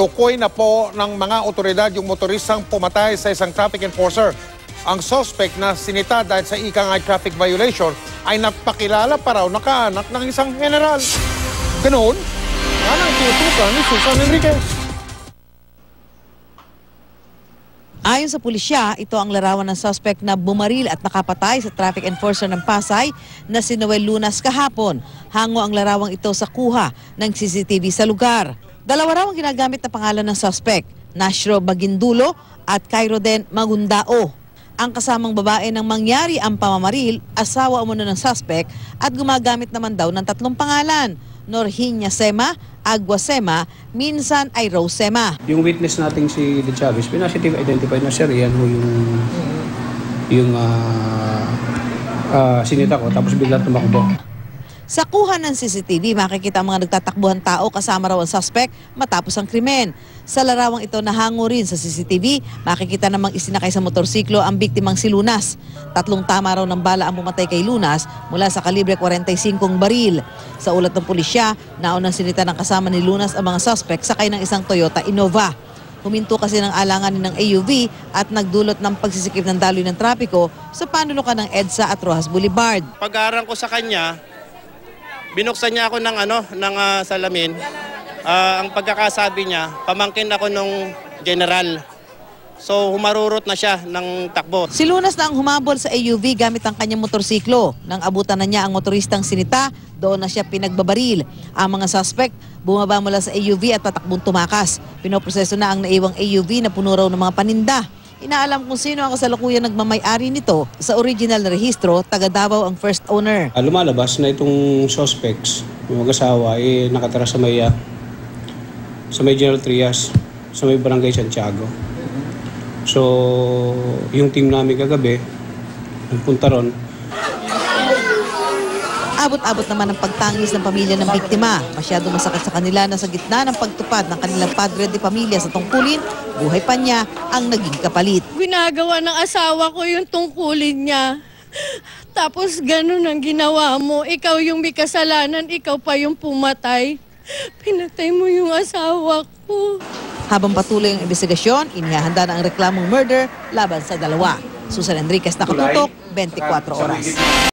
Tinutukoy na po ng mga otoridad yung motoristang pumatay sa isang traffic enforcer. Ang suspect na sinita dahil sa ikangay traffic violation ay nagpakilala pa raw na kaanak ng isang general. Ganoon, yan ang tinutukan ni Susan Enriquez. Ayon sa pulisya, ito ang larawan ng suspect na bumaril at nakapatay sa traffic enforcer ng Pasay na si Noel Lunas kahapon. Hango ang larawang ito sa kuha ng CCTV sa lugar. Dalawa raw ang ginagamit na pangalan ng suspect, Nashro Bagindulo at Kairoden Magundao. Ang kasamang babae ng mangyari ang pamamaril, asawa umano ng suspect at gumagamit naman daw ng 3 pangalan, Norhinya Sema, Agua Sema, minsan ay Rose Sema. Yung witness nating si De Chavez, pinasitive identified na siya yan yung sinita ko tapos bigla tumakbo. Sa kuha ng CCTV, makikita ang mga nagtatakbuhan tao kasama raw ang suspect matapos ang krimen. Sa larawang ito nahango rin sa CCTV, makikita namang isinakay sa motorsiklo ang biktimang si Lunas. 3 tama raw ng bala ang pumatay kay Lunas mula sa kalibre 45 baril. Sa ulat ng pulisya, naunang sinita ng kasama ni Lunas ang mga suspect sakay ng isang Toyota Innova. Huminto kasi ng alanganin ng AUV at nagdulot ng pagsisikip ng daloy ng trapiko sa panulukan ng EDSA at Rojas Boulevard. Pag-aarang ko sa kanya, binuksan niya ako ng salamin. Ang pagkakasabi niya, pamangkin ako nung general. So humarurot na siya ng takbo. Si Lunas na ang humabol sa AUV gamit ang kanyang motorsiklo. Nang abutan na niya ang motoristang sinita, doon na siya pinagbabaril. Ang mga suspect bumaba mula sa AUV at patakbong tumakas. Pinoproseso na ang naiwang AUV na puno raw ng mga paninda. Inaalam kung sino ang kasalukuyang nagmamay-ari nito. Sa original na rehistro, taga Davao ang first owner. Lumalabas na itong suspects, yung mag-asawa, nakatira sa may General Trias, sa may Barangay Santiago. So, yung team namin kagabi, nagpunta ron. Abot-abot naman ang pagtangis ng pamilya ng biktima. Masyado masakit sa kanila na sa gitna ng pagtupad ng kanilang padre de pamilya sa tungkulin, buhay pa niya ang naging kapalit. Ginagawa ng asawa ko yung tungkulin niya. Tapos ganun ang ginawa mo. Ikaw yung may kasalanan, ikaw pa yung pumatay. Pinatay mo yung asawa ko. Habang patuloy ang investigasyon, inihahanda na ang reklamong murder laban sa dalawa. Susan Enriquez, nakatutok, 24 oras.